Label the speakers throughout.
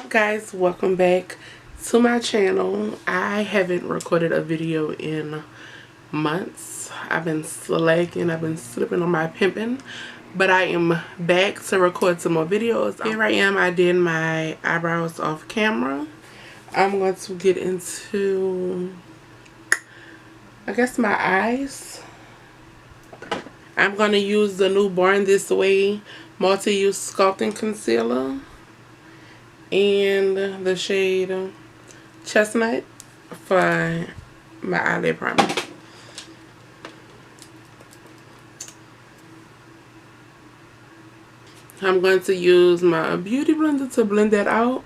Speaker 1: up, guys? Welcome back to my channel. I haven't recorded a video in months. I've been slacking, I've been slipping on my pimping, but I am back to record some more videos. Here I am. I did my eyebrows off camera. I'm going to get into, I guess, my eyes. I'm going to use the new Born This Way multi-use sculpting concealer and the shade Chestnut for my eyelid primer. I'm going to use my Beauty Blender to blend that out,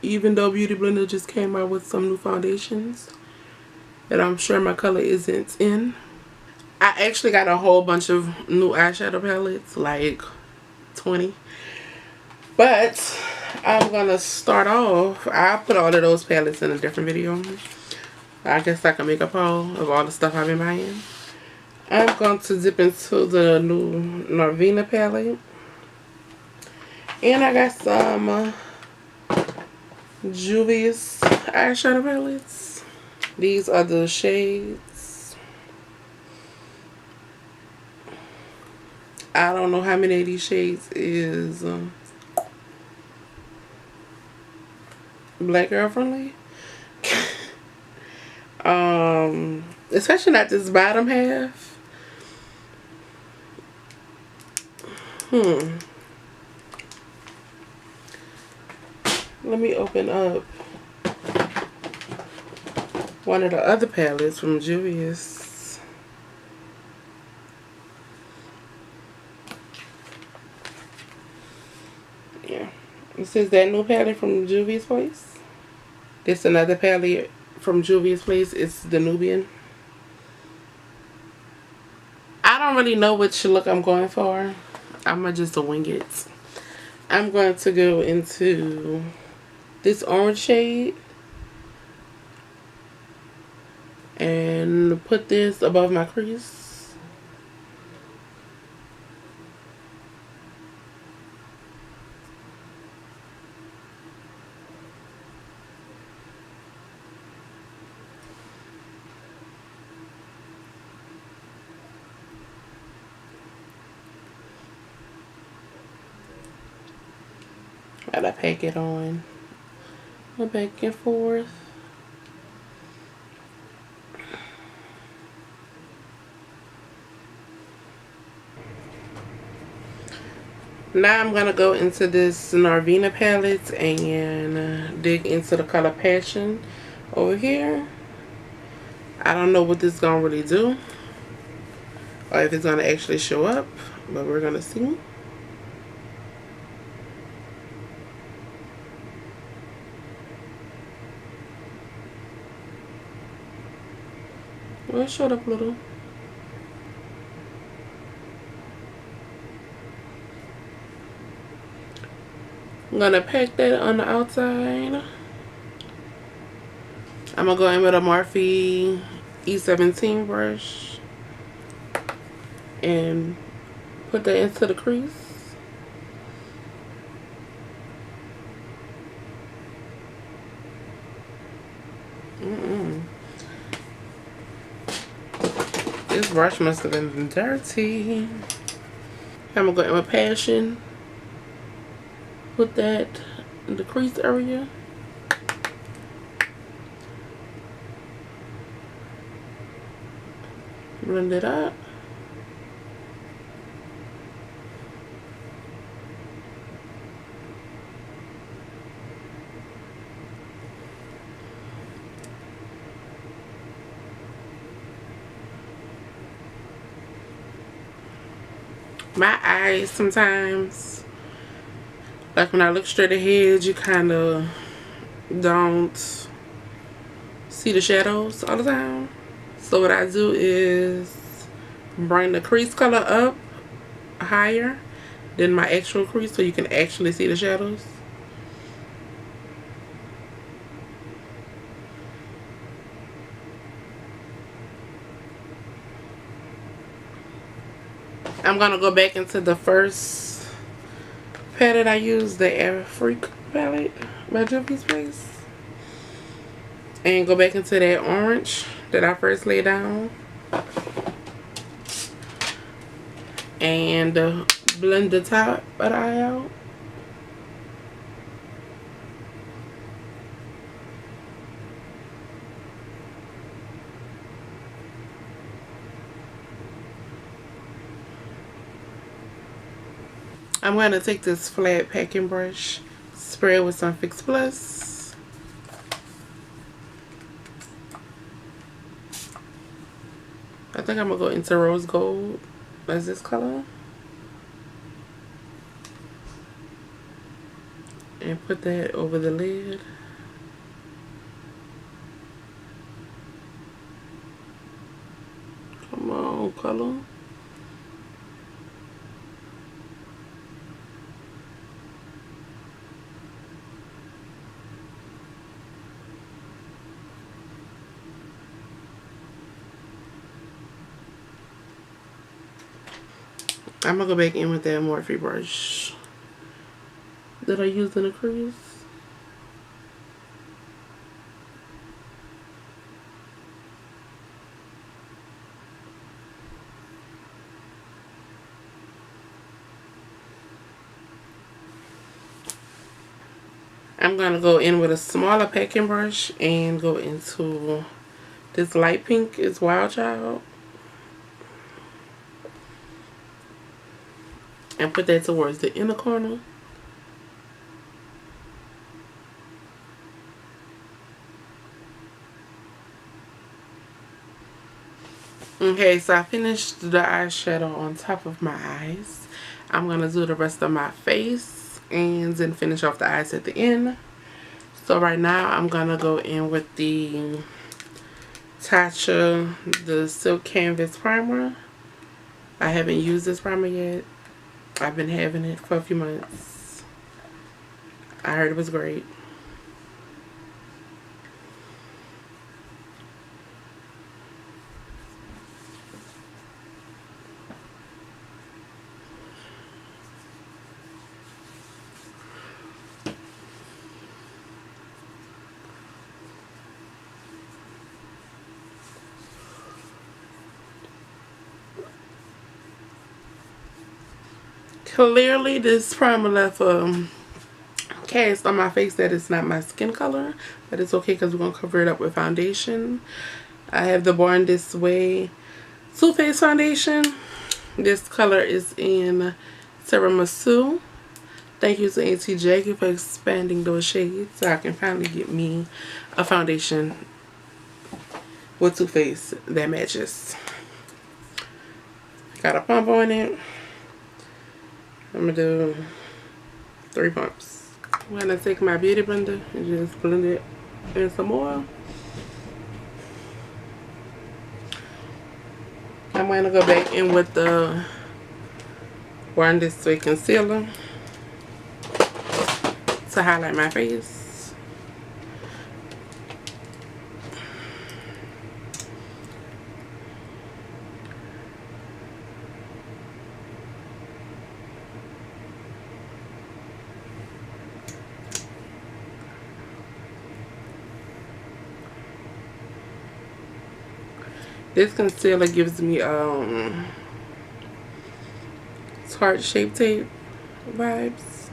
Speaker 1: even though Beauty Blender just came out with some new foundations that I'm sure my color isn't in. I actually got a whole bunch of new eyeshadow palettes, like 20. But I'm going to start off. I'll put all of those palettes in a different video. I guess I can make a haul of all the stuff I've been buying. I'm going to dip into the new Norvina palette. And I got some Juvia's eyeshadow palettes. These are the shades. I don't know how many of these shades is Black Girl friendly. Especially not this bottom half. Let me open up one of the other palettes from Juvia's. Yeah. This is that new palette from Juvia's Place. This another palette from Juvia's Place. It's the Nubian. I don't really know which look I'm going for. I'm going to just wing it. I'm going to go into this orange shade and put this above my crease. Gotta pack it on. Go back and forth. Now I'm gonna go into this Norvina palette and dig into the color Passion over here. I don't know what this is gonna really do, or if it's gonna actually show up, but we're gonna see. Well, it showed up a little. I'm gonna pack that on the outside. I'm gonna go in with a Morphe E17 brush and put that into the crease. This brush must have been dirty. I'm gonna go in with Passion. Put that in the crease area. Blend it up. My eyes sometimes, like when I look straight ahead, you kind of don't see the shadows all the time. So what I do is bring the crease color up higher than my actual crease so you can actually see the shadows. I'm gonna go back into the first palette I used, the Air Freak palette by Juvia's Place. And go back into that orange that I first laid down. And blend the top of the eye out. I'm going to take this flat packing brush, spray it with some Fix Plus. I think I'm going to go into rose gold as this color. And put that over the lid. Come on, color. I'm gonna go back in with that Morphe brush that I used in the crease. I'm gonna go in with a smaller packing brush and go into this light pink is Wild Child. And put that towards the inner corner. Okay, so I finished the eyeshadow on top of my eyes. I'm going to do the rest of my face and then finish off the eyes at the end. So right now I'm going to go in with the Tatcha, the Silk Canvas Primer. I haven't used this primer yet. I've been having it for a few months. I heard it was great. Clearly this primer left a cast on my face that is not my skin color, but it's okay because we're going to cover it up with foundation. I have the Born This Way Too Faced foundation. This color is in Tiramisu. Thank you to Auntie Jackie for expanding those shades so I can finally get me a foundation with Too Faced that matches. Got a pump on it. I'm going to do 3 pumps. I'm going to take my beauty blender and just blend it in some oil. I'm going to go back in with the Born This Way concealer to highlight my face. This concealer gives me Tarte Shape Tape vibes.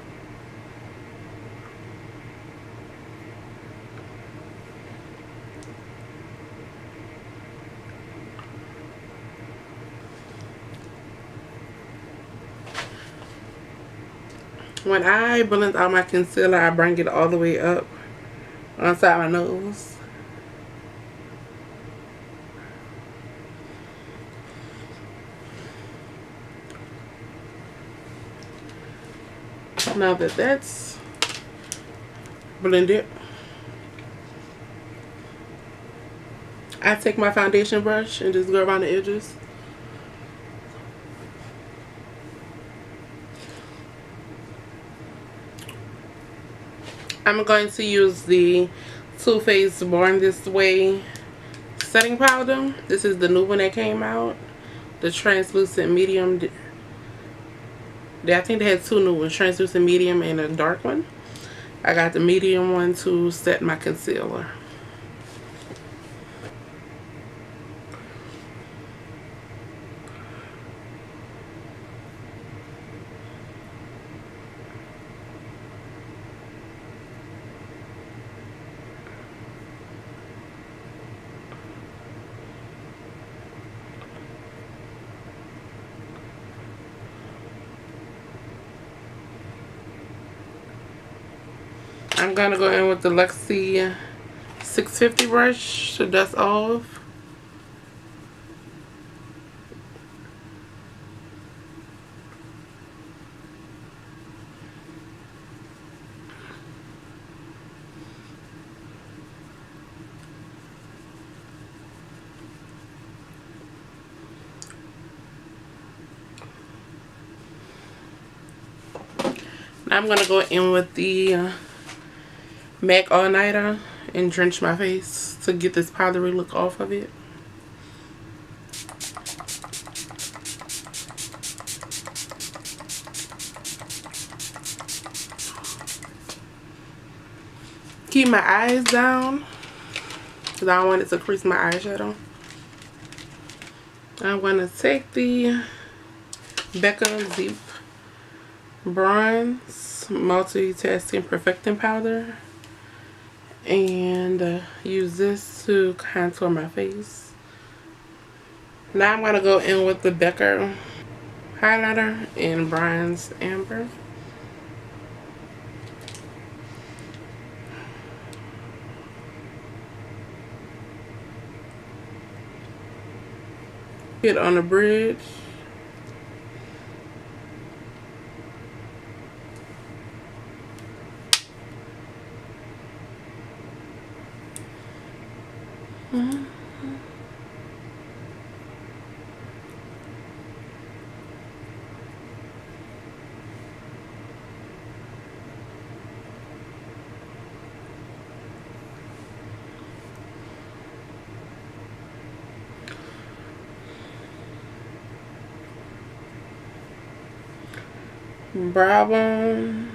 Speaker 1: When I blend out my concealer, I bring it all the way up on side my nose. Now that that's blended, I take my foundation brush and just go around the edges. I'm going to use the Too Faced Born This Way setting powder. This is the new one that came out, the translucent medium. I think they had 2 new ones, translucent medium and a dark one. I got the medium one to set my concealer. I'm going to go in with the Luxie 650 brush to dust off. Now I'm going to go in with the MAC All Nighter and drench my face to get this powdery look off of it. Keep my eyes down because I don't want it to crease my eyeshadow. I'm going to take the Becca Zip Bronze Multitasking Perfecting Powder and use this to contour my face. Now I'm going to go in with the Becca highlighter in Bronze Amber. Hit on the bridge. Brow bone.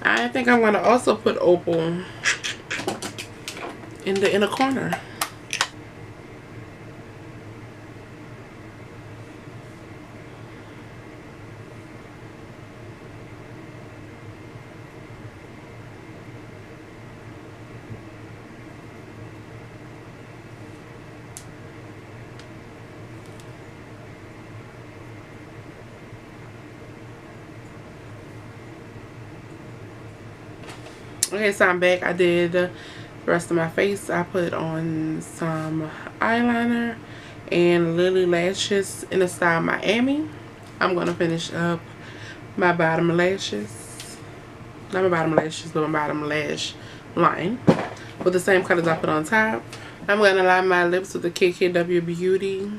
Speaker 1: I think I'm going to also put Opal in the inner corner. Okay, so I'm back. I did the rest of my face. I put on some eyeliner and Lily lashes in the style Miami. I'm going to finish up my bottom lashes. Not my bottom lashes, but my bottom lash line with the same colors I put on top. I'm going to line my lips with the KKW Beauty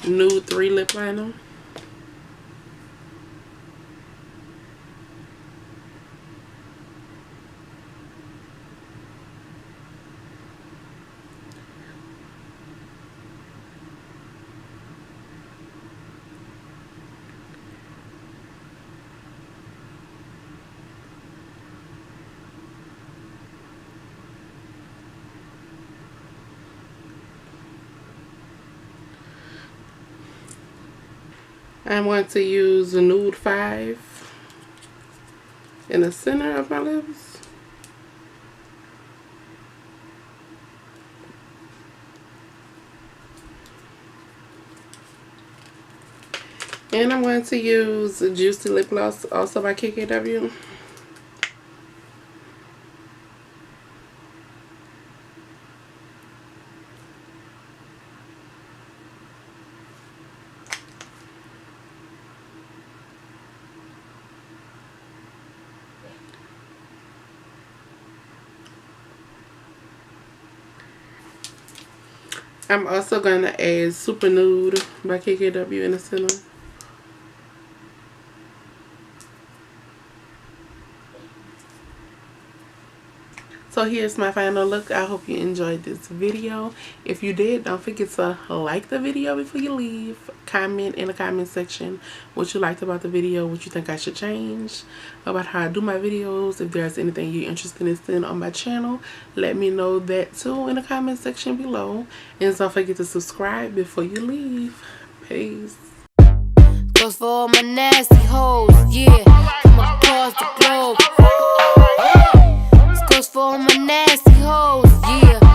Speaker 1: Nude 3 Lip Liner. I'm going to use a Nude 5 in the center of my lips. And I'm going to use a Juicy Lip Gloss, also by KKW. I'm also going to add Super Nude by KKW in the center. So here's my final look. I hope you enjoyed this video. If you did, don't forget to like the video before you leave. Comment in the comment section what you liked about the video, what you think I should change about how I do my videos. If there's anything you're interested in seeing on my channel, let me know that too in the comment section below. And don't forget to subscribe before you leave. Peace.
Speaker 2: Goes for all my nasty hoes, yeah, from across the globe. This goes for all my nasty hoes, yeah.